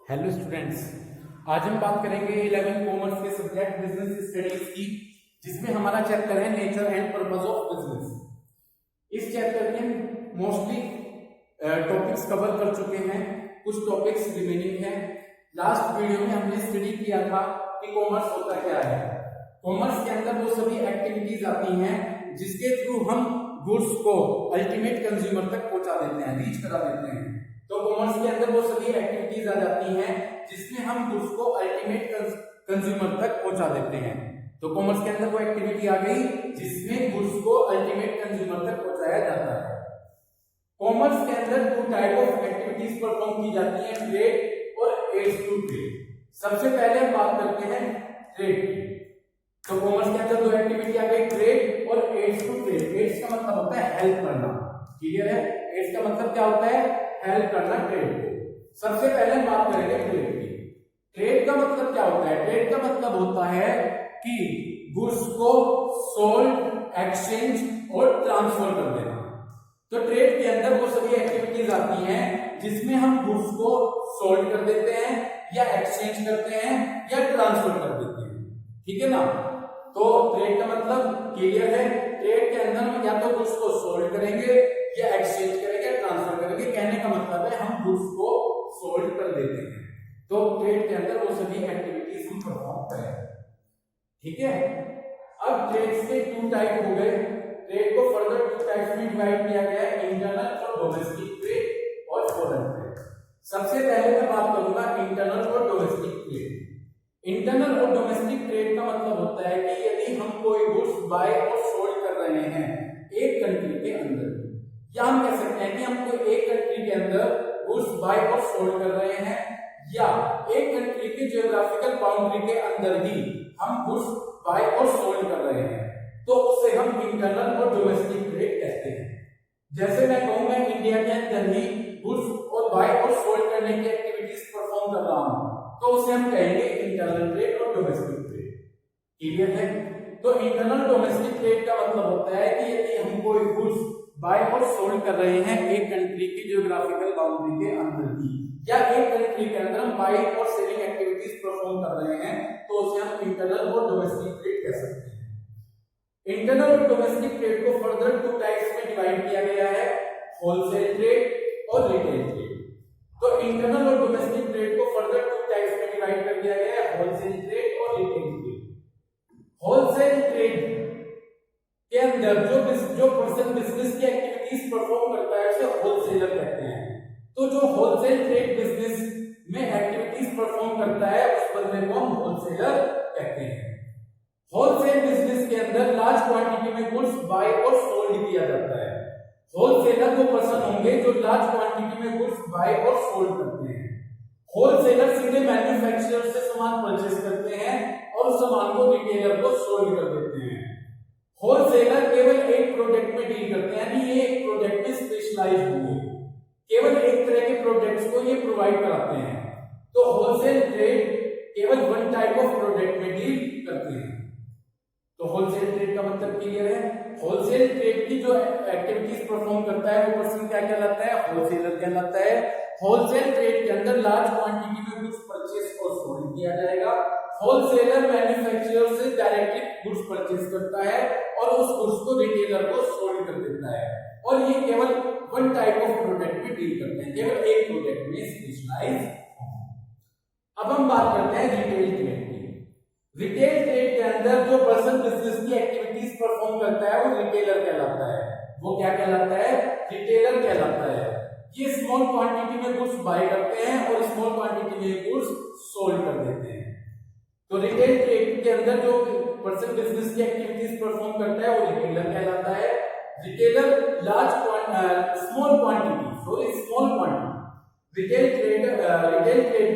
Hello students, आज हम बात करेंगे 11 कॉमर्स के सब्जेक्ट बिजनेस स्टडीज की, जिसमें हमारा चैप्टर है nature and purpose of business. इस चैप्टर के मोस्टली टॉपिक्स कवर कर चुके हैं, कुछ टॉपिक्स रिमेनिंग हैं। लास्ट वीडियो में हमने स्टडी किया था कि कॉमर्स होता क्या है। कॉमर्स के अंदर वो सभी एक्टिविटीज आती हैं जिसके थ्रू हम गुड्स को अल्टीमेट कंज्यूमर तक पहुंचा देते हैं, रीच करा देते हैं। तो कॉमर्स के अंदर वो सभी एक्टिविटीज आ जाती हैं जिसमें हम गुड्स को अल्टीमेट कंज्यूमर तक पहुंचा देते हैं। तो कॉमर्स के अंदर वो एक्टिविटी आ गई जिसमें गुड्स को अल्टीमेट कंज्यूमर तक पहुंचाया जाता है। कॉमर्स के अंदर two type of activities perform की जाती हैं, ट्रेड और एड्स टू ट्रेड। सबसे पहले हम बात करते हैं ट्रेड की। तो कॉमर्स के अंदर दो एक्टिविटी आ गई, ट्रेड और एड्स टू ट्रेड। एड्स का मतलब होता है हेल्प करना, क्लियर है। एड्स का मतलब क्या होता है? हेल्प करना ट्रेड को। सबसे पहले हम बात करेंगे ट्रेड की। ट्रेड का मतलब क्या होता है? ट्रेड का मतलब होता है कि गुड्स को सोल्ड, एक्सचेंज और ट्रांसफर कर देना। तो ट्रेड के अंदर वो सभी एक्टिविटीज आती हैं जिसमें हम गुड्स को सोल्ड कर देते हैं या एक्सचेंज करते हैं या ट्रांसफर कर देते हैं, ठीक है ना। तो ट्रेड का मतलब क्लियर है। ट्रेड के अंदर हम या तो गुड्स को सोल्ड करेंगे या एक्सचेंज करेंगे, ट्रांसफर करेंगे। कहने का मतलब है हम गुड्स को सोल्ड कर देते हैं। तो ट्रेड के अंदर वो सभी एक्टिविटीज हम परफॉर्म करें, ठीक है। अब ट्रेड्स के टू टाइप हो गए। ट्रेड को फर्दर टू टाइप्स में डिवाइड किया गया है, इंटरनल और डोमेस्टिक ट्रेड और फॉरेन ट्रेड। सबसे पहले मैं बात करूंगा इंटरनल और डोमेस्टिक ट्रेड। इंटरनल और डोमेस्टिक ट्रेड का मतलब होता है कि यदि हम कोई गुड्स बाय और सोल्ड कर रहे हैं एक कंट्री के अंदर, या हम कह सकते हैं कि हम कोई एक कंट्री के अंदर गुड्स बाय और सोल्ड कर रहे हैं, या एक कंट्री के ज्योग्राफिकल बाउंड्री के अंदर ही हम गुड्स बाय और सोल्ड कर रहे हैं, तो उसे हम इंटरनल और डोमेस्टिक ट्रेड कहते हैं। जैसे मैं कहूंगा इंडिया के अंदर ही गुड्स और बाय और सोल्ड करने की एक्टिविटीज परफॉर्म कर रहा हूं, तो उसे हम कहेंगे इंटरनल ट्रेड और डोमेस्टिक ट्रेड, क्लियर है। तो इंटरनल डोमेस्टिक ट्रेड का मतलब होता है कि यदि हम कोई गुड्स बाय और सोल्ड कर रहे हैं एक कंट्री की ज्योग्राफिकल बाउंड्री के अंदर ही, या एक कंट्री के अंदर हम बाइंग और सेलिंग एक्टिविटीज परफॉर्म कर रहे हैं, तो उसे हम इंटरनल और डोमेस्टिक ट्रेड कह सकते हैं। इंटरनल और डोमेस्टिक ट्रेड को फर्दर टू टाइप्स में डिवाइड किया गया है, होलसेल ट्रेड और रिटेल ट्रेड। तो इंटरनल और डोमेस्टिक ट्रेड को फर्दर टू टाइप्स में डिवाइड कर दिया गया है, होलसेल ट्रेड और रिटेल ट्रेड। होलसेल ट्रेड के अंदर जो पर्सन बिजनेस की एक्टिविटीज परफॉर्म करता है उसे होलसेलर कहते हैं। तो जो होलसेल ट्रेड बिजनेस में एक्टिविटीज परफॉर्म करता है उस बंदे को हम होलसेलर कहते हैं। होलसेल बिजनेस के अंदर लार्ज क्वांटिटी में गुड्स बाय और सोल्ड किया जाता है। होलसेलर वो पर्सन होंगे जो लार्ज क्वांटिटी में गुड्स बाय और सोल्ड करते हैं। होलसेलर सीधे मैन्युफैक्चरर से सामान परचेज करते हैं और उस सामान को रिटेलर को सोल्ड कर देते हैं। होलसेलर केवल एक प्रोडक्ट में डील करते हैं, यानी ये एक प्रोडक्ट में स्पेशलाइज होंगे, केवल एक तरह के प्रोडक्ट्स को ये प्रोवाइड कराते हैं। तो होलसेल ट्रेड केवल वन टाइप ऑफ प्रोडक्ट में डील करते हैं। तो होलसेल ट्रेड का मतलब क्लियर है। होलसेल ट्रेड की जो एक्टिविटीज परफॉर्म करता है वो पर्सन क्या कहलाता है? होलसेलर कहलाता है। होलसेल ट्रेड के अंदर लार्ज क्वांटिटी में गुड्स परचेज और सोल्ड किया जाएगा। होलसेलर मैन्युफैक्चरर से डायरेक्टली गुड्स परचेज करता है और उस गुड्स को रिटेलर को सोल्ड कर देता है, और ये केवल वन टाइप ऑफ प्रोडक्ट में डील करते हैं, केवल एक प्रोडक्ट में स्पेशलाइज। अब हम बात करते हैं रिटेल ट्रेड की। रिटेल ट्रेड के अंदर जो पर्सन बिजनेस की एक्टिविटीज परफॉर्म करता है वो रिटेलर कहलाता है। वो क्या कहलाता है? रिटेलर कहलाता है। ये स्मॉल क्वांटिटी में गुड्स बाय करते हैं और स्मॉल क्वांटिटी में गुड्स सोल्ड कर देते हैं। तो रिटेल ट्रेड के अंदर जो पर्सन बिजनेस की एक्टिविटीज परफॉर्म करता है वो रिटेलर कहलाता है। Retailer small quantity retail trade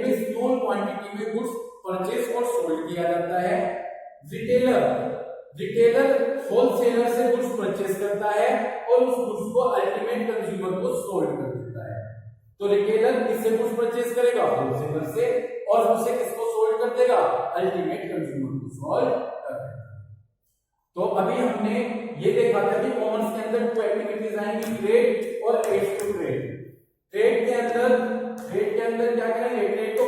में स्मॉल क्वांटिटी में गुड्स परचेज और सोल्ड किया जाता है। रिटेलर होलसेलर से गुड्स परचेज करता है और उस गुड्स को अल्टीमेट कंज्यूमर को सोल्ड कर देता है। तो रिटेलर किससे गुड्स परचेज करेगा? होलसेलर से, और उसे किसको सोल्ड कर देगा? अल्टीमेट कंज्यूमर को सोल्ड कर देगा। तो अभी हमने ये देखा था कि कॉमर्स के अंदर टू एक्टिविटीज आएंगी, ट्रेड और एड्स टू ट्रेड। ट्रेड के अंदर क्या करेंगे? ट्रेड को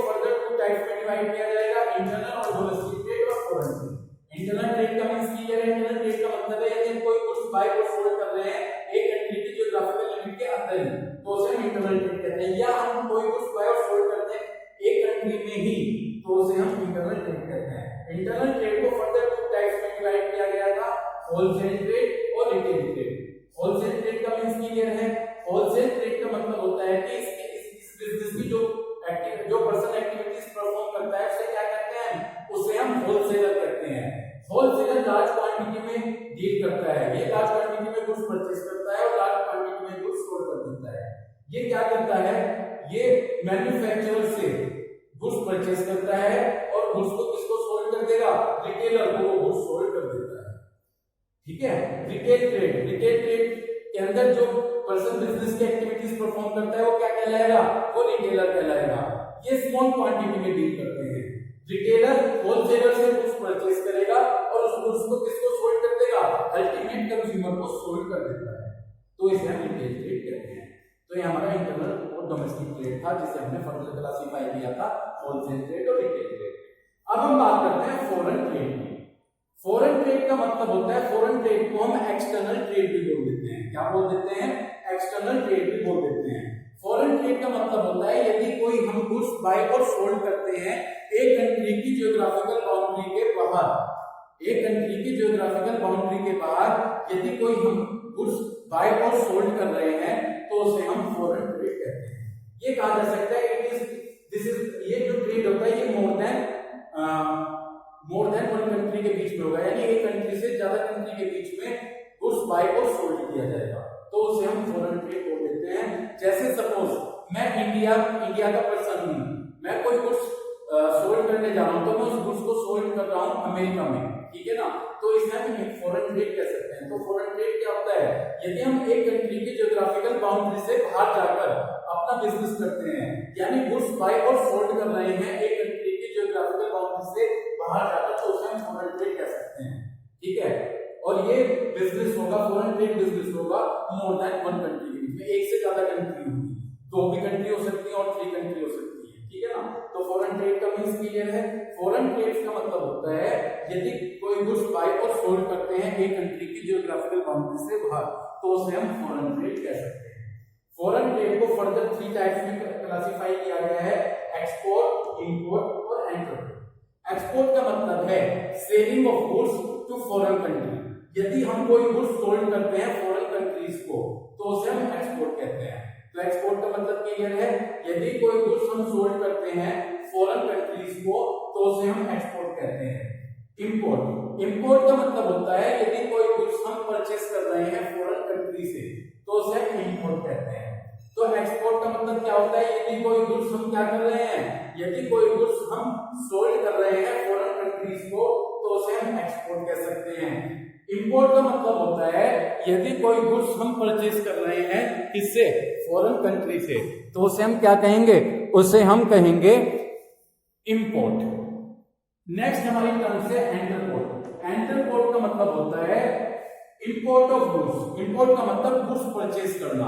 टाइप्स में डिवाइड किया जाएगा, इंटरनल और डोमेस्टिक ट्रेड और फॉरेन ट्रेड। इंटरनल ट्रेड का मींस क्लियर है, इंटरनल ट्रेड का मतलब है यदि हम कोई गुड्स बाय और सेल कर रहे हैं एक कंट्री की ज्योग्राफिकल लिमिट के अंदर ही, तो उसे हम इंटरनल ट्रेड कहते हैं। या हम कोई गुड्स बाय और सेल करते हैं एक कंट्री में ही, तो उसे हम इंटरनल ट्रेड कहते हैं। इंटरनल ट्रेड को फर्दर टू टाइप्स में डिवाइड किया गया था, होलसेल ट्रेड और रिटेल ट्रेड। होलसेल ट्रेड का मींस क्लियर है, होलसेल ट्रेड का मतलब होता है कि इस बिजनेस की जो पर्सन एक्टिविटीज परफॉर्म करता है उसे क्या कहते हैं, उसे हम होलसेलर कहते हैं। होलसेलर लार्ज क्वांटिटी में डील करता है, ये लार्ज क्वांटिटी में गुड्स परचेज करता है और लार्ज क्वांटिटी में गुड्स स्टोर कर देता है। ये क्या करता है, ये मैन्युफैक्चरर से गुड्स परचेज करता है और गुड्स को किसको सोल्ड कर देगा, रिटेलर को गुड्स सोल्ड कर देता है। ठीक है। रिटेल ट्रेड के अंदर जो पर्सन बिजनेस की एक्टिविटीज परफॉर्म करता है वो क्या कहलाएगा, वो रिटेलर कहलाएगा। ये स्मॉल क्वांटिटी में डील करते हैं। रिटेलर होलसेलर से गुड्स परचेज करेगा और उस गुड्स को किसको सोल्ड कर देगा, अल्टीमेट कंज्यूमर को सोल्ड कर देता है, तो इसे हम रिटेल ट्रेड कहते हैं। तो ये हमारा इंटरनल और डोमेस्टिक ट्रेड था जिसे हमने फर्दर क्लासिफाई किया था होलसेल ट्रेड और रिटेल ट्रेड। अब हम बात करते हैं फॉरेन ट्रेड की। फॉरेन ट्रेड का मतलब होता है, फॉरेन ट्रेड को हम एक्सटर्नल ट्रेड भी बोल देते हैं। क्या बोल देते हैं, एक्सटर्नल ट्रेड भी बोल देते हैं। फॉरेन ट्रेड का मतलब होता है यदि कोई हम गुड्स बाय और सोल्ड करते हैं एक कंट्री की ज्योग्राफिकल बाउंड्री के बाहर, एक कंट्री की ज्योग्राफिकल बाउंड्री के बाहर यदि कोई हम गुड्स बाय और सोल्ड कर रहे हैं तो उसे हम फॉरेन ट्रेड कहते हैं। ये कहा जा सकता है ये जो ट्रेड होता है ये मोर देन वन कंट्री के बीच में होगा, यानी एक कंट्री से ज्यादा कंट्री के बीच में गुड्स बाय और सोल्ड किया जाएगा, तो उसे हम फॉरेन ट्रेड बोल देते हैं। जैसे सपोज मैं इंडिया का पर्सन हूं, मैं कोई गुड्स सोल्ड करने जा रहा हूं, तो मैं उस गुड्स को सोल्ड कर रहा हूं अमेरिका में, ठीक है ना, तो इसे हम फॉरेन ट्रेड कह सकते हैं। तो फॉरेन ट्रेड क्या होता है, यदि हम एक कंट्री की ज्योग्राफिकल बाउंड्री से बाहर जाकर अपना बिजनेस करते हैं, यानी गुड्स बाय और सोल्ड कर रहे हैं एक कंट्री की ज्योग्राफिकल बाउंड्री से बाहर जाकर, तो उसे हम फॉरेन ट्रेड कह सकते हैं। ठीक है। और ये बिजनेस होगा, फॉरेन ट्रेड बिजनेस होगा मोर देन वन कंट्री के बीच में, एक से ज्यादा कंट्री होगी, 2 भी कंट्री हो सकती है और 3 कंट्री हो सकती है। ठीक है ना। तो फॉरेन ट्रेड का मींस क्लियर है। फॉरेन ट्रेड का मतलब होता है यदि कोई गुड्स बाय और सोल्ड करते हैं एक कंट्री की ज्योग्राफिकल बाउंड्री से बाहर, तो उसे हम फॉरेन ट्रेड कह सकते हैं। फॉरेन ट्रेड को फर्दर 3 टाइप्स में क्लासिफाई किया गया है, एक्सपोर्ट, इंपोर्ट और एंटरप्रेन्योर। एक्सपोर्ट का मतलब है selling of goods to foreign country. यदि हम कोई गुड्स सोल्ड करते हैं फॉरेन कंट्रीज को, तो उसे हम एक्सपोर्ट कहते हैं। तो एक्सपोर्ट का मतलब क्लियर है, यदि कोई गुड्स हम सोल्ड करते हैं फॉरेन कंट्रीज को, तो उसे हम एक्सपोर्ट कहते हैं। इंपोर्ट का मतलब होता है यदि कोई गुड्स हम परचेस कर रहे हैं फॉरेन कंट्री से, तो उसे हम इंपोर्ट कहते हैं। तो एक्सपोर्ट का मतलब क्या होता है, यदि कोई गुड्स हम क्या कर रहे हैं, यदि कोई गुड्स हम सोल्ड कर रहे हैं फॉरेन कंट्रीज को, तो उसे हम एक्सपोर्ट कह सकते हैं। इंपोर्ट का मतलब होता है यदि कोई गुड्स हम परचेज कर रहे हैं किससे, फॉरेन कंट्री से, तो उसे हम क्या कहेंगे, उसे हम कहेंगे इंपोर्ट। नेक्स्ट हमारी टर्म से एंटरपोर्ट। एंटरपोर्ट का मतलब होता है इंपोर्ट ऑफ गुड्स। इंपोर्ट का मतलब गुड्स परचेज करना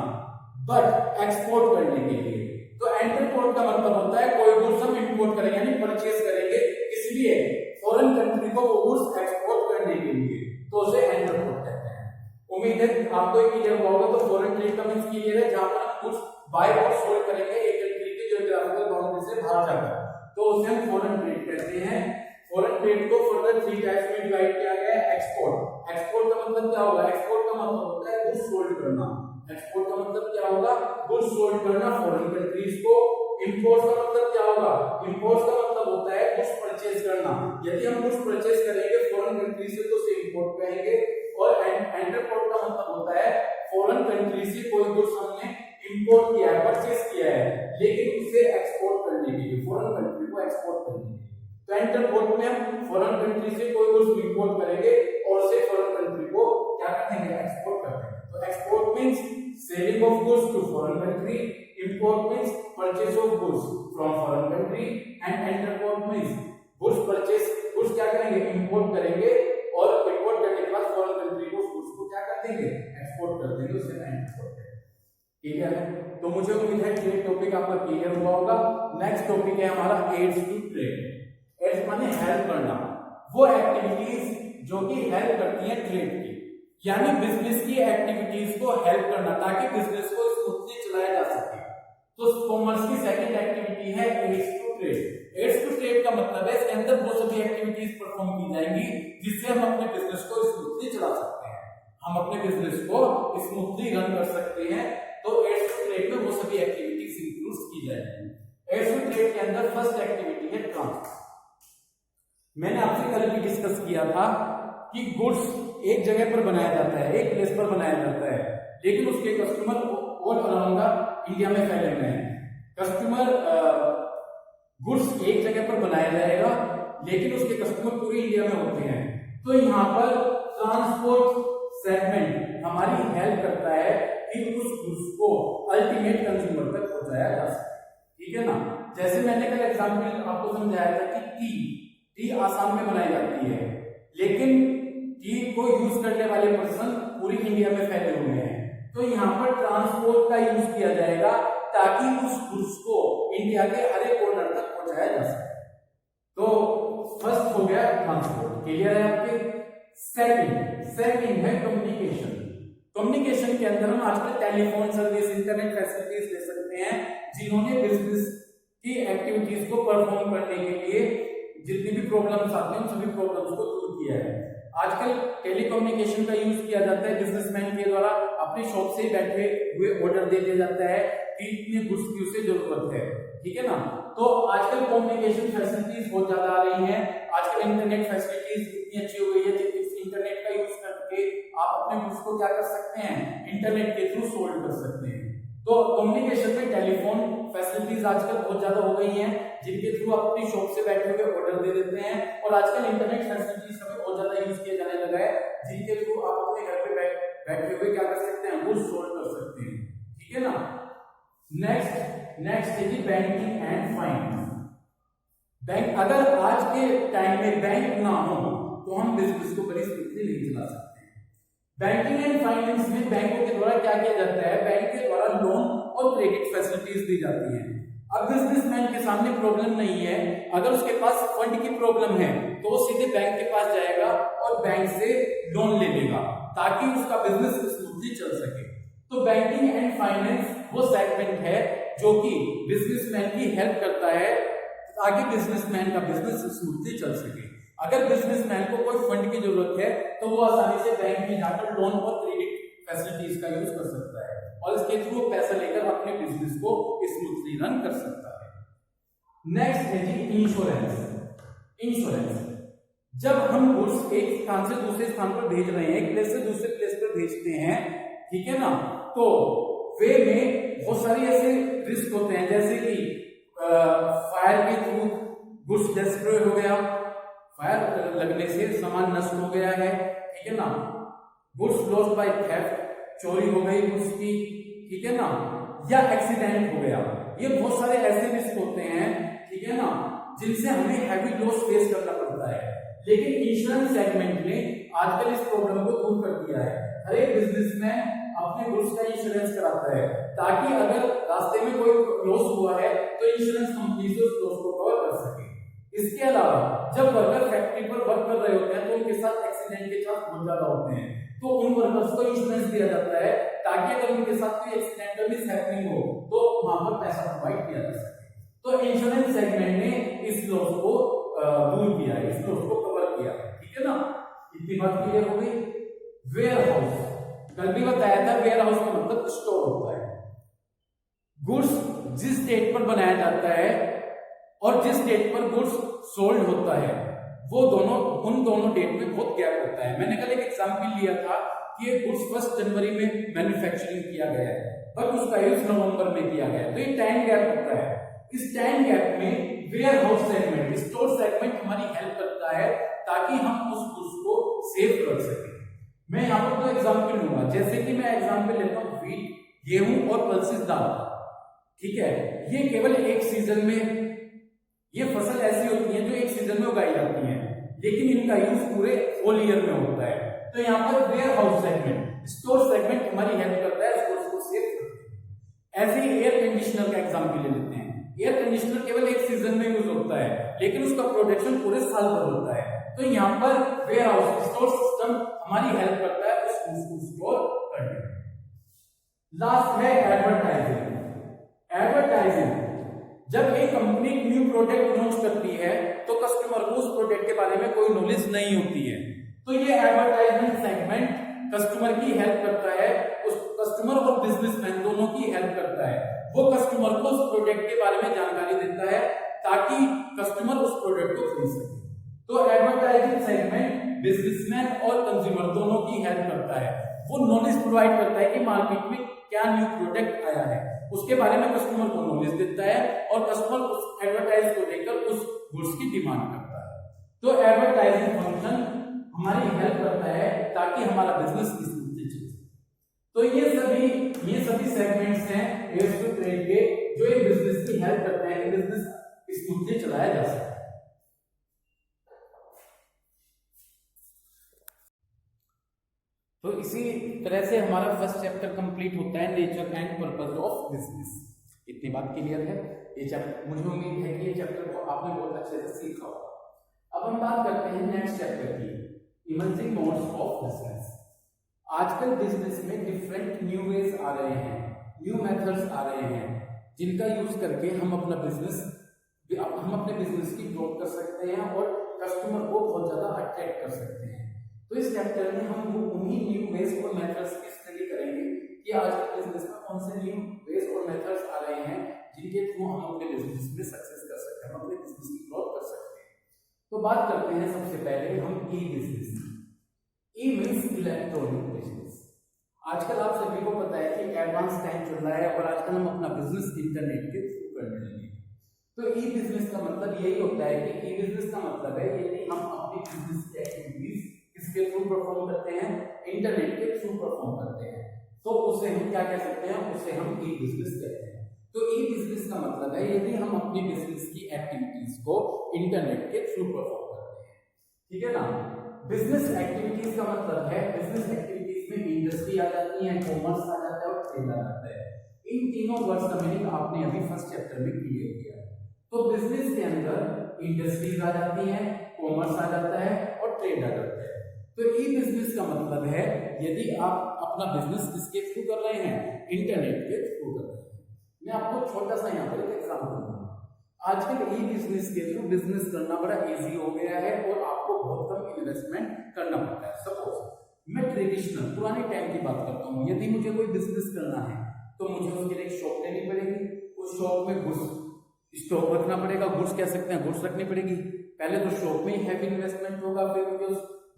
बट एक्सपोर्ट करने के लिए। तो एंटरपोर्ट का मतलब होता है कोई गुड्स हम इंपोर्ट करेंगे यानी परचेज करेंगे इसलिए फॉरेन कंट्री को वो गुड्स एक्सपोर्ट करने के लिए, तो उसे एंटरपोर्ट कहते हैं। उम्मीद है आपको ये क्लियर हुआ होगा। तो फॉरेन ट्रेड का मींस क्लियर है, जहां पर हम गुड्स बाय और सोल्ड करेंगे एक कंट्री की ज्योग्राफिकल बाउंड्री से बाहर जाकर, तो उसे हम फॉरेन ट्रेड कहते हैं। फॉरेन ट्रेड को फर्दर 3 टाइप्स में डिवाइड किया गया है। एक्सपोर्ट। एक्सपोर्ट का मतलब क्या होगा, एक्सपोर्ट का मतलब होता है गुड्स सोल्ड करना। एक्सपोर्ट का मतलब क्या होगा, गुड्स सोल्ड करना फॉरेन कंट्रीज को। इंपोर्ट का मतलब क्या होगा, इंपोर्ट का मतलब होता है गुड्स परचेज करना। यदि हम गुड्स परचेज करेंगे फॉरेन कंट्री से तो उसे इंपोर्ट कहेंगे। और एंटरपोर्ट का मतलब होता है फॉरेन कंट्री से कोई गुड्स हमने इंपोर्ट किया है, परचेज किया है, लेकिन उसे एक्सपोर्ट करने के लिए, फॉरेन कंट्री को एक्सपोर्ट करने के लिए। तो एंटरपोर्ट में हम फॉरेन कंट्री से कोई गुड्स इंपोर्ट करेंगे और उसे फॉरेन कंट्री को क्या करेंगे, एक्सपोर्ट कर देंगे। तो export means selling of goods to foreign country, import means purchase of goods from foreign country, and entrepot means goods क्या करेंगे, इंपोर्ट करेंगे और इंपोर्ट करने के बाद फॉरेन कंट्री को गुड्स को क्या कर देंगे, एक्सपोर्ट कर देंगे, उसे एंटरपोर्ट करेंगे। क्लियर है? तो मुझे उम्मीद है ट्रेड टॉपिक आपका क्लियर हुआ होगा। नेक्स्ट टॉपिक है हमारा एड्स टू ट्रेड। एड्स माने हेल्प करना, वो एक्टिविटीज जो कि हेल्प करती हैं ट्रेड की, यानी बिजनेस की एक्टिविटीज को हेल्प करना ताकि बिजनेस को स्मूथली चलाया जा सके। तो कॉमर्स की सेकंड एक्टिविटी है aids to trade. Aids to trade का मतलब है इसके अंदर वो सभी एक्टिविटीज परफॉर्म की जाएंगी जिससे हम अपने बिजनेस को स्मूथली चला सकते हैं, हम अपने बिजनेस को स्मूथली रन कर सकते हैं। तो एड्स टू ट्रेड में वो सभी एक्टिविटीज इंक्लूड की जाएंगी। एड्स टू ट्रेड के अंदर फर्स्ट एक्टिविटी है ट्रांसपोर्ट। मैंने आपसे कल भी डिस्कस किया था कि गुड्स एक जगह पर बनाया जाता है, एक प्लेस पर बनाया जाता है, लेकिन उसके कस्टमर ऑल अराउंड इंडिया में फैले हुए हैं। कस्टमर गुड्स एक जगह पर बनाया जाएगा लेकिन उसके कस्टमर पूरे इंडिया में होते हैं। तो यहाँ पर ट्रांसपोर्ट सेगमेंट हमारी हेल्प करता है कि उस गुड्स को अल्टीमेट कंज्यूमर तक पहुंचाया जा सके। ठीक है ना? जैसे मैंने कल एग्जांपल आपको समझाया था कि टी आसाम में बनाई जाती है, लेकिन टी को यूज करने वाले पर्सन पूरी इंडिया में फैले हुए हैं। तो यहाँ पर ट्रांसपोर्ट का यूज किया जाएगा ताकि उस गुड्स को इंडिया के हर एक कॉर्नर तक पहुंचाया जा सके। तो फर्स्ट हो गया ट्रांसपोर्ट, क्लियर है आपके? सेकंड है कम्युनिकेशन। कम्युनिकेशन के अंदर हम आजकल टेलीफोन सर्विस, इंटरनेट फैसिलिटीज ले सकते हैं, जिन्होंने बिजनेस की एक्टिविटीज को परफॉर्म करने के लिए जितनी भी प्रॉब्लम्स आती हैं उन सभी प्रॉब्लम्स को दूर किया है। आजकल टेलीकम्युनिकेशन का यूज किया जाता है, बिजनेसमैन के द्वारा अपनी शॉप से बैठे हुए ऑर्डर दे दिया जाता है कि इतने गुड्स की उसे जरूरत है। ठीक है ना? तो आजकल कम्युनिकेशन फैसिलिटीज बहुत ज्यादा आ रही हैं। आजकल इंटरनेट फैसिलिटीज इतनी अच्छी हो गई है कि इंटरनेट का यूज करके आप अपने गुड्स को क्या कर सकते हैं, इंटरनेट के थ्रू सोल्ड कर सकते हैं। तो कम्युनिकेशन में टेलीफोन फैसिलिटीज आजकल बहुत ज्यादा हो गई हैं, जिनके थ्रू आप अपनी शॉप से बैठे हुए ऑर्डर दे देते हैं। और आजकल इंटरनेट फैसिलिटीज का भी बहुत ज्यादा यूज किया जाने लगा है, जिनके थ्रू आप अपने घर पे बैठे हुए क्या कर सकते हैं, गुड्स सोल्ड कर सकते हैं। ठीक है ना? नेक्स्ट है जी बैंकिंग एंड फाइनेंस। बैंक, अगर आज के टाइम में बैंक ना हो तो हम बिजनेस को बड़ी स्मूथली नहीं चला सकते। बैंकिंग एंड फाइनेंस में बैंकों के द्वारा क्या किया जाता है, बैंक के द्वारा लोन और क्रेडिट फैसिलिटीज दी जाती हैं। अब बिजनेसमैन के सामने प्रॉब्लम नहीं है, अगर उसके पास फंड की प्रॉब्लम है तो वो सीधे बैंक के पास जाएगा और बैंक से लोन ले लेगा ताकि उसका बिजनेस स्मूथली चल सके। तो बैंकिंग एंड फाइनेंस वो सेगमेंट है जो कि बिजनेसमैन की हेल्प करता है ताकि बिजनेसमैन का बिजनेस स्मूथली चल सके। अगर बिजनेसमैन को कोई फंड की जरूरत है तो वो आसानी से बैंक में जाकर लोन और क्रेडिट फैसिलिटीज का यूज कर सकता है और इसके थ्रू पैसा लेकर अपने बिजनेस को स्मूथली रन कर सकता है। नेक्स्ट है जी इंश्योरेंस। जब हम गुड्स एक स्थान से दूसरे स्थान पर भेज रहे हैं, एक प्लेस से दूसरे प्लेस पर भेजते हैं, ठीक है ना, तो वे में बहुत सारी ऐसे रिस्क होते हैं, जैसे कि फायर के थ्रू गुड्स डिस्ट्रॉय हो गया, फायर लगने से सामान नष्ट हो गया है, ठीक है ना, गुड्स लॉस्ट बाय थेफ्ट, चोरी हो गई गुड्स की, ठीक है ना, या एक्सीडेंट हो गया। ये बहुत सारे ऐसे रिस्क होते हैं, ठीक है ना, जिनसे हमें हैवी लॉस फेस करना पड़ता है। लेकिन इंश्योरेंस सेगमेंट ने आजकल इस प्रॉब्लम को दूर कर दिया है। हर एक बिजनेसमैन अपने गुड्स का इंश्योरेंस कराता है ताकि अगर रास्ते में कोई लॉस हुआ है तो इंश्योरेंस कंपनी से उस लॉस को कवर कर सके। इसके अलावा जब वर्कर फैक्ट्री पर वर्क कर रहे होते हैं तो उनके साथ एक्सीडेंट के चांस बहुत ज्यादा होते हैं, तो उन वर्कर्स को इंश्योरेंस दिया जाता है ताकि अगर उनके साथ कोई एक्सीडेंटल मिस हैपनिंग हो तो वहां पर पैसा प्रोवाइड किया जा सके। तो इंश्योरेंस सेगमेंट ने इस लॉस को दूर किया है, इस लॉस को कवर किया है, ठीक है ना। इतनी बात क्लियर हो गई। वेयर हाउस, कल भी बताया था, वेयर हाउस का मतलब स्टोर होता है। गुड्स जिस डेट पर बनाया जाता है और जिस डेट पर गुड्स सोल्ड होता है वो दोनों, उन दोनों डेट में बहुत गैप होता है। मैंने कल एक एग्जांपल लिया था कि ये गुड्स 1 जनवरी में मैन्युफैक्चरिंग किया गया है पर उसका यूज नवंबर में किया गया, तो ये टाइम गैप होता है। इस टाइम गैप में warehouse segment, store segment हमारी हेल्प करता है ताकि हम उस गुड्स को सेव कर सकें। मैं यहाँ पर 2 एग्जांपल लूंगा, जैसे कि मैं एग्जांपल लेता हूँ व्हीट, गेहूं और पल्सेस दाल, ठीक है। ये केवल एक सीजन में, ये फसल ऐसी होती है जो एक सीजन में उगाई जाती है, लेकिन इनका यूज पूरे होल ईयर में होता है। तो यहाँ पर warehouse segment, store segment हमारी हेल्प करता है स्टोर्स को सेव करने में। ऐसे ही एयर कंडीशनर का एग्जाम्पल ले लेते हैं। एयर कंडीशनर केवल एक सीजन में यूज होता है, लेकिन उसका प्रोडक्शन पूरे साल भर होता है। तो यहाँ पर वेयर हाउस स्टोर सिस्टम हमारी हेल्प करता है उस चीज को स्टोर करने में। लास्ट है एडवर्टाइजिंग। एडवर्टाइजिंग, जब एक कंपनी न्यू प्रोडक्ट लॉन्च करती है तो कस्टमर को उस प्रोडक्ट के बारे में कोई नॉलेज नहीं होती है, तो ये एडवर्टाइजमेंट सेगमेंट कस्टमर की हेल्प करता है, उस कस्टमर और बिजनेसमैन दोनों की हेल्प करता है। वो कस्टमर को उस प्रोडक्ट के बारे में जानकारी देता है ताकि कस्टमर उस प्रोडक्ट को खरीद सके। तो एडवर्टाइजिंग सेगमेंट बिजनेसमैन और कंज्यूमर दोनों की हेल्प करता है। वो नॉलेज प्रोवाइड करता है कि मार्केट में क्या न्यू प्रोडक्ट आया है, उसके बारे में कस्टमर को नॉलेज देता है और कस्टमर उस एडवर्टाइज को लेकर उस गुड्स की डिमांड करता है। तो एडवर्टाइजिंग फंक्शन हमारी हेल्प करता है ताकि हमारा बिजनेस स्मूथली चले। तो ये सभी सेगमेंट्स हैं एयर्स टू ट्रेड के, जो एक बिजनेस की हेल्प करते हैं कि बिजनेस स्मूथली चलाया जा सके। तो इसी तरह से हमारा फर्स्ट चैप्टर कंप्लीट होता है, nature and purpose of business. इतनी बात क्लियर है। ये चैप्टर, मुझे उम्मीद है कि ये चैप्टर को आपने बहुत अच्छे से सीखा होगा। अब हम बात करते हैं नेक्स्ट चैप्टर की, इमर्जिंग मोड्स ऑफ बिजनेस। आजकल बिजनेस में डिफरेंट न्यू वेज आ रहे हैं, न्यू मेथड्स आ रहे हैं, जिनका यूज करके हम अपने बिजनेस की ग्रोथ कर सकते हैं और कस्टमर को बहुत ज्यादा अट्रैक्ट कर सकते हैं। तो इस चैप्टर में हम उन्हीं न्यू वेज और मेथड्स की स्टडी करेंगे कि आज के बिजनेस में कौन से न्यू वेज और मेथड्स आ रहे हैं जिनके थ्रू हम अपने बिजनेस में सक्सेस कर सकते हैं, अपने बिजनेस की ग्रोथ कर सकते हैं। तो बात करते हैं सबसे पहले हम ई बिजनेस। ई मींस इलेक्ट्रॉनिक बिजनेस। आजकल आप सभी को पता है कि एडवांस टाइम चल रहा है और आजकल हम अपना बिजनेस इंटरनेट के थ्रू करने लगे। तो ई बिजनेस का मतलब यही होता है कि ई बिजनेस का मतलब है यदि हम अपनी बिजनेस की एक्टिविटीज किसके थ्रू परफॉर्म करते हैं, इंटरनेट के थ्रू परफॉर्म करते हैं, तो उसे हम क्या कह सकते हैं, उसे हम ई बिजनेस कहते हैं। तो ई बिजनेस का मतलब है यदि हम अपनी बिजनेस की एक्टिविटीज को इंटरनेट के थ्रू परफॉर्म करते हैं, ठीक है ना। बिजनेस एक्टिविटीज का मतलब है, बिजनेस एक्टिविटीज में इंडस्ट्री आ जाती है, कॉमर्स आ जाता है और ट्रेड आ जाता है। इन तीनों वर्ड्स का मीनिंग आपने अभी फर्स्ट चैप्टर में क्लियर किया। तो बिजनेस के अंदर इंडस्ट्रीज आ जाती हैं, कॉमर्स आ जाता है और ट्रेड आ जाता है। तो ई बिजनेस का मतलब है यदि आप अपना बिजनेस किसके थ्रू कर रहे हैं, इंटरनेट के थ्रू कर रहे हैं। मैं आपको छोटा सा यहाँ पर एक एग्जांपल दूंगा। आजकल ई बिजनेस के थ्रू बिजनेस करना बड़ा इजी हो गया है और आपको बहुत कम इन्वेस्टमेंट करना पड़ता है। सपोज मैं ट्रेडिशनल पुराने टाइम की बात करता हूँ, यदि मुझे कोई बिजनेस करना है तो मुझे उसके लिए एक शॉप लेनी पड़ेगी, उस शॉप में गुड्स स्टॉक रखना पड़ेगा, गुड्स कह सकते हैं, गुड्स रखनी पड़ेगी। पहले तो शॉप में ही हैवी इन्वेस्टमेंट होगा, फिर मुझे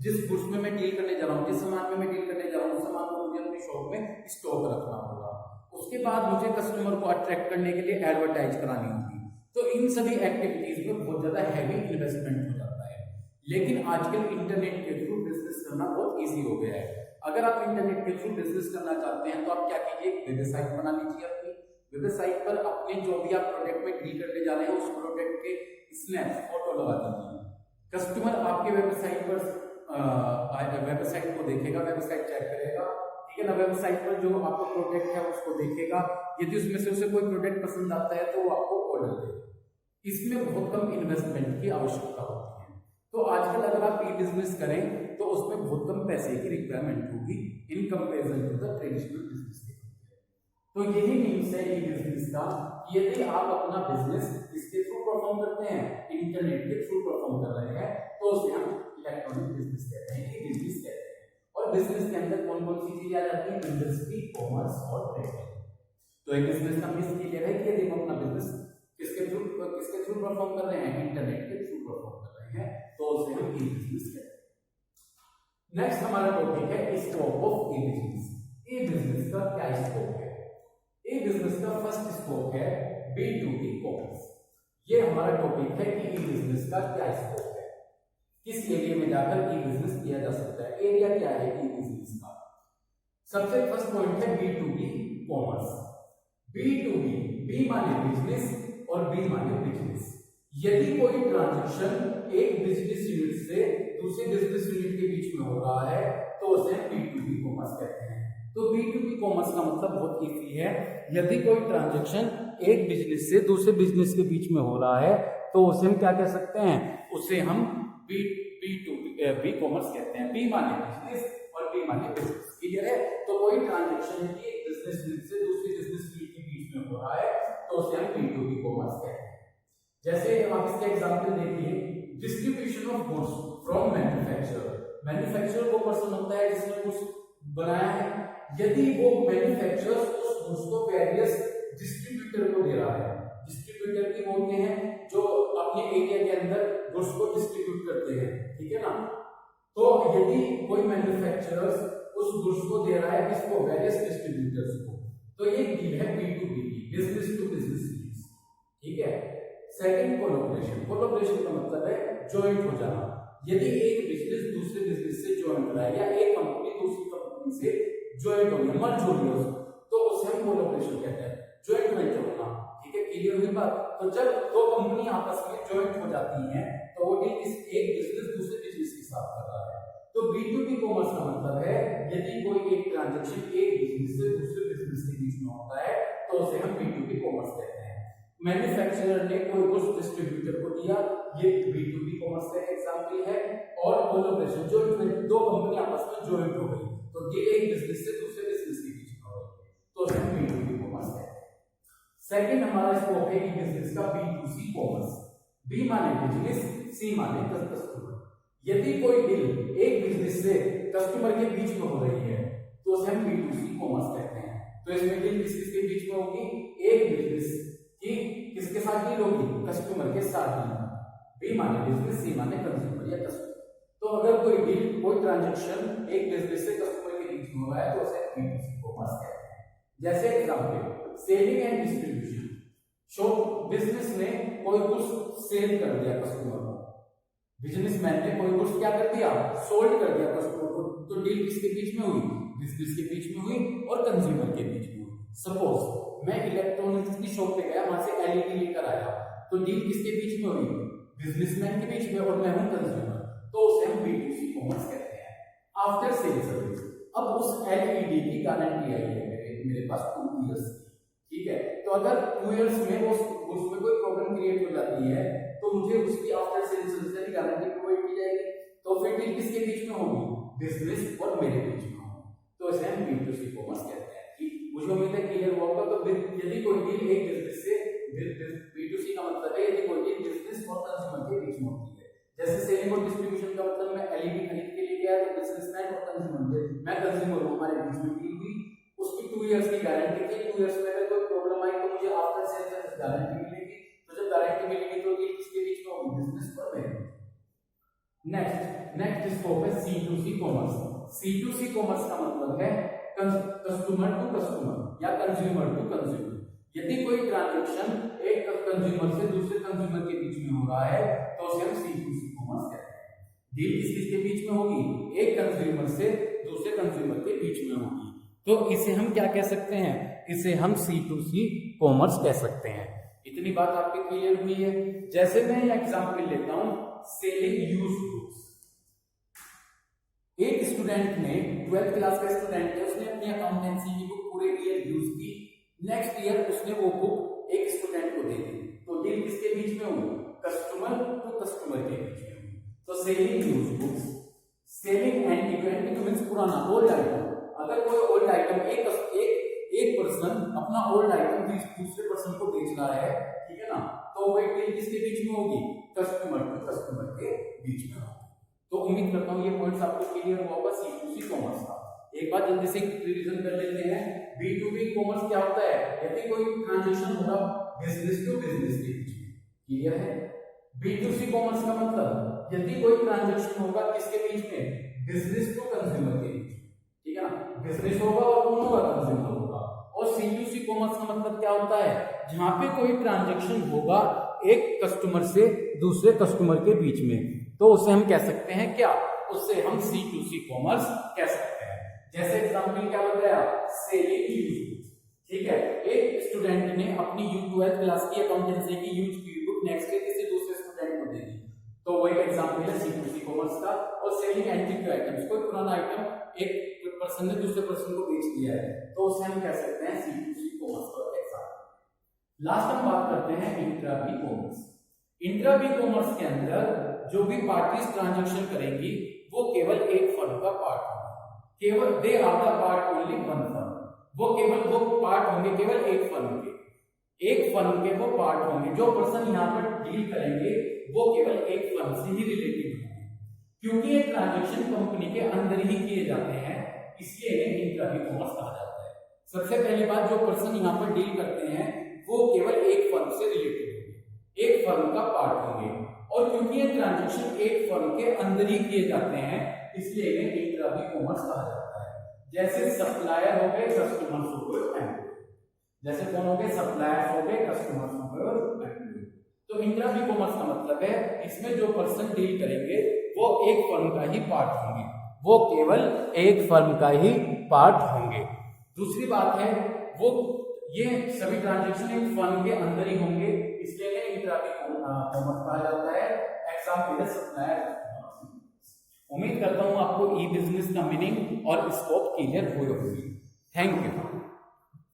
जिस गुड्स में मैं डील करने जा रहा हूँ, जिस सामान में मैं डील करने जा रहा हूँ, उस सामान को मुझे अपनी शॉप में स्टॉक रखना होगा। उसके बाद मुझे कस्टमर को अट्रैक्ट करने के लिए एडवर्टाइज करानी होगी। तो इन सभी एक्टिविटीज में बहुत ज्यादा हैवी इन्वेस्टमेंट हो जाता है। लेकिन आजकल इंटरनेट के थ्रू बिजनेस करना बहुत ईजी हो गया है। अगर आप इंटरनेट के थ्रू बिजनेस करना चाहते हैं तो आप क्या कीजिए, वेबसाइट बना लीजिए। अपनी वेबसाइट पर अपने जो भी आप प्रोडक्ट में डील करने जा रहे हैं उस प्रोडक्ट के स्नैप फोटो लगा दीजिए। कस्टमर आपके वेबसाइट पर वेबसाइट को देखेगा, वेबसाइट चेक करेगा, ठीक है ना। वेबसाइट पर जो आपका प्रोडक्ट है उसको देखेगा, यदि उसमें से उसे कोई प्रोडक्ट पसंद आता है तो वो आपको ऑर्डर देगा। इसमें बहुत कम इन्वेस्टमेंट की आवश्यकता होती है। तो आजकल अगर आप ई बिजनेस करें तो उसमें बहुत कम पैसे की रिक्वायरमेंट होगी in comparison to the traditional business के। तो यही मीन्स है ई बिजनेस का, यदि आप अपना बिजनेस किसके थ्रू परफॉर्म करते हैं, इंटरनेट के थ्रू परफॉर्म कर रहे हैं, तो उसे हम इलेक्ट्रॉनिक बिजनेस कहते हैं, ई बिजनेस कहते हैं। और बिजनेस के अंदर कौन कौन सी चीजें आ जाती हैं, इंडस्ट्री, कॉमर्स और ट्रेड। तो एक बिजनेस का मीन्स क्लियर है कि यदि हम अपना बिजनेस किसके थ्रू परफॉर्म कर रहे हैं, इंटरनेट के थ्रू परफॉर्म कर रहे हैं, तो उसे हम ई बिजनेस कहते हैं। नेक्स्ट हमारा टॉपिक है scope of E business. E business का क्या स्कोप है? ई बिजनेस का फर्स्ट स्कोप है B2B कॉमर्स। ये हमारा टॉपिक है कि ई बिजनेस का क्या स्कोप है, किस एरिया में जाकर ई बिजनेस किया जा सकता है। एरिया क्या है ई बिजनेस का? सबसे फर्स्ट पॉइंट है B2B कॉमर्स। B2B, B माने बिजनेस और B माने बिजनेस। यदि कोई ट्रांजैक्शन एक बिजनेस यूनिट से दूसरे बिजनेस यूनिट के बीच में हो रहा है तो उसे B2B कॉमर्स कहते हैं। तो B2B कॉमर्स का मतलब बहुत इजी है, यदि कोई ट्रांजैक्शन एक बिजनेस से दूसरे बिजनेस के बीच में हो रहा है तो उसे हम क्या कह सकते हैं, उसे हम B2B कॉमर्स कहते हैं। B माने बिजनेस और B माने बिजनेस, क्लियर है। तो कोई ट्रांजैक्शन यदि एक बिजनेस से दूसरे बिजनेस के बीच में हो रहा है तो उसे हम B2B कॉमर्स कहते हैं। जैसे आप इसके एग्जांपल देखिए, distribution of goods from manufacturer. Manufacturer वो पर्सन होता है जिसने गुड्स बनाया है, यदि वो मैन्युफैक्चरर उस गुड्स को वेरियस डिस्ट्रीब्यूटर को दे रहा है। डिस्ट्रीब्यूटर की बोलते हैं जो अपने एरिया के अंदर गुड्स को डिस्ट्रीब्यूट करते हैं, ठीक है ना। तो यदि कोई मैन्युफैक्चरर उस गुड्स को दे रहा है किसको, वेरियस डिस्ट्रीब्यूटर्स को, तो ये डील है B2B की, बिजनेस टू बिजनेस डील्स, ठीक है। Second collaboration. कोलैबोरेशन का मतलब है जॉइंट हो जाना। यदि एक बिजनेस दूसरे बिजनेस से जॉइंट हो रहा है या एक कंपनी दूसरी कंपनी से जॉइंट हो गई, मर्ज हो गई, तो उसे हम कोलैबोरेशन कहते हैं, जॉइंट वेंचर होना, ठीक है। क्लियर हुई बात। तो जब दो कंपनी आपस में जॉइंट हो जाती हैं तो वो एक बिजनेस दूसरे बिजनेस के साथ कर रहा है। तो B2B कॉमर्स का मतलब है यदि कोई एक ट्रांजैक्शन एक बिजनेस से दूसरे बिजनेस के बीच में होता है तो उसे हम B2B कॉमर्स कहते हैं। मैन्युफैक्चरर ने कोई गुड्स डिस्ट्रीब्यूटर को दिया, ये B2B कॉमर्स का एग्जांपल है। और कोलैबोरेशन, जो दो कंपनी आपस में जॉइंट हो गई तो ये एक बिजनेस से दूसरे बिजनेस के बीच में हो गई, तो उसे हम B2B कॉमर्स कहते हैं। सेकंड हमारा स्कोप है बिजनेस का B2C कॉमर्स। B माने बिजनेस, C माने कस्टमर। यदि कोई डील एक बिजनेस से कस्टमर के बीच में हो रही है तो उसे हम B2C कॉमर्स कहते हैं। तो इसमें डील किसके बीच में होगी, एक बिजनेस की किसके साथ डील होगी, कस्टमर के साथ डील। B माने बिजनेस, C माने कंज्यूमर या कस्टमर। तो अगर कोई डील, कोई ट्रांजैक्शन एक बिजनेस से कस्टमर के बीच में हो रहा है तो उसे B2C कॉमर्स कहते हैं। जैसे example, selling and distribution. Show business ने कोई गुड्स सेल कर दिया कस्टमर को, बिजनेसमैन ने कोई गुड्स क्या कर दिया, सोल्ड कर दिया कस्टमर को, तो डील किसके बीच में हुई, बिजनेस के बीच में हुई और कंज्यूमर के बीच में हुई। सपोज मैं इलेक्ट्रॉनिक्स की शॉप पे गया, वहां से LED लेकर आया, तो डील किसके बीच में हुई, बिजनेसमैन के बीच में और मैं हूं कंज्यूमर, तो उसे हम B2C कॉमर्स कहते हैं। आफ्टर सेल सर्विस, अब उस LED की गारंटी आई है मेरे पास 2 इयर्स, ठीक है। तो अगर 2 इयर्स में उसमें कोई प्रॉब्लम क्रिएट हो जाती है तो मुझे उसकी आफ्टर सेल सर्विस की गारंटी प्रोवाइड की जाएगी। तो फिर डील किसके बीच में होगी, बिजनेस और मेरे बीच में होगी, तो इसे हम B2C कॉमर्स कहते हैं। कि मुझे उम्मीद है क्लियर हुआ होगा। तो यदि कोई डील एक बिजनेस से, B2C का मतलब है यदि कोई डील बिजनेस और कंज्यूमर के बीच में होती है। जैसे सेलिंग और डिस्ट्रीब्यूशन का मतलब मैं LED खरीद के लिए गया तो बिजनेसमैन और कंज्यूमर, मैं कंज्यूमर हूं, हमारे बीच में डील हुई, उसकी 2 इयर्स की गारंटी थी। 2 इयर्स में अगर कोई प्रॉब्लम आई तो मुझे आफ्टर सेल सर्विस गारंटी मिलेगी। तो जब गारंटी मिलेगी तो डील किसके बीच में होगी, बिजनेस और मेरे बीच। नेक्स्ट स्कोप है C2C कॉमर्स। C2C कॉमर्स का मतलब है कस्टमर टू कस्टमर या कंज्यूमर टू कंज्यूमर। यदि कोई ट्रांजैक्शन एक कंज्यूमर से दूसरे कंज्यूमर के बीच में हो रहा है तो उसे हम C2C कॉमर्स कहते हैं। डील किसके बीच में होगी, एक कंज्यूमर से दूसरे कंज्यूमर के बीच में होगी, तो इसे हम क्या कह सकते हैं, इसे हम C2C कॉमर्स कह सकते हैं। इतनी बात आपकी क्लियर हुई है। जैसे मैं एग्जांपल लेता हूं, सेलिंग यूज्ड बुक्स। एक स्टूडेंट ने, 12th क्लास का स्टूडेंट है, उसने अपनी अकाउंटेंसी की बुक पूरे ईयर यूज की। नेक्स्ट ईयर उसने वो बुक एक स्टूडेंट को दे दी, तो डील किसके बीच में हुई, कस्टमर टू कस्टमर के बीच में हुई। तो selling used books, selling antique means पुराना, ओल्ड आइटम। अगर कोई ओल्ड आइटम एक पर्सन अपना ओल्ड आइटम दूसरे पर्सन को बेच रहा है, ठीक है ना, तो वो डील किसके बीच में होगी, कस्टमर टू कस्टमर के बीच में होगी। तो उम्मीद करता हूं ये पॉइंट्स आपको क्लियर हुआ होगा C2C कॉमर्स का। एक बार जल्दी से रिवीजन कर लेते हैं। B2B कॉमर्स क्या होता है, यदि कोई ट्रांजैक्शन होगा बिजनेस टू बिजनेस के बीच में, क्लियर है। B2C कॉमर्स का मतलब यदि कोई ट्रांजैक्शन होगा किसके बीच में, बिजनेस टू कंज्यूमर के बीच, ठीक है ना, बिजनेस होगा और कौन होगा, कंज्यूमर होगा। और C2C कॉमर्स का मतलब क्या होता है, जहां पे कोई ट्रांजैक्शन होगा एक कस्टमर से दूसरे कस्टमर के बीच में, तो उसे हम कह सकते हैं क्या, उससे हम C2C कॉमर्स कह सकते हैं। जैसे एग्जांपल क्या बताया, सेलिंग यूज्ड, ठीक है। एक स्टूडेंट ने अपनी 12th क्लास की अकाउंटेंसी की यूज की बुक नेक्स्ट डे किसी दूसरे स्टूडेंट को दे दी, तो वो एक एग्जांपल है C2C कॉमर्स का। और सेलिंग एंटीक आइटम्स, कोई पुराना आइटम एक पर्सन ने दूसरे पर्सन को बेच दिया है, तो उसे हम कह सकते हैं C2C कॉमर्स का एग्जाम्पल। लास्ट हम बात करते हैं intra B commerce. Intra B commerce के अंदर जो भी पार्टीज ट्रांजैक्शन करेंगी वो केवल एक फर्म का पार्ट होगा, केवल they are the part only one firm, वो केवल वो पार्ट होंगे केवल एक फर्म के, एक फर्म के वो पार्ट होंगे। जो पर्सन यहाँ पर डील करेंगे वो केवल एक फर्म से ही रिलेटेड होंगे, क्योंकि ये ट्रांजैक्शन कंपनी के अंदर ही किए जाते हैं, इसलिए इन्हें इंट्रा बी कॉमर्स कहा जाता है। सबसे पहली बात, जो पर्सन यहाँ पर डील करते हैं वो केवल एक फर्म से रिलेटेड होंगे, एक फर्म का पार्ट होंगे, और क्योंकि ये ट्रांजैक्शन एक फर्म के अंदर ही किए जाते हैं, इसलिए इन्हें इंट्रा बी कॉमर्स कहा जाता है। जैसे सप्लायर हो गए, कस्टमर्स हो गए, एम्प्लॉय। जैसे कौन हो गए? सप्लायर्स हो गए, कस्टमर्स हो गए और एम्प्लॉय। तो इंट्रा बी कॉमर्स का मतलब है इसमें जो पर्सन डील करेंगे वो एक फर्म का ही पार्ट होंगे, वो केवल एक फर्म का ही पार्ट होंगे। दूसरी बात है वो ये सभी ट्रांजैक्शन एक फर्म के अंदर ही होंगे, इसलिए इन्हें इंट्रा बी कॉमर्स कहा जाता है। एग्जाम्पल है सप्लायर। उम्मीद करता हूं आपको ई बिजनेस का मीनिंग और स्कोप क्लियर हुई होगी। Thank you.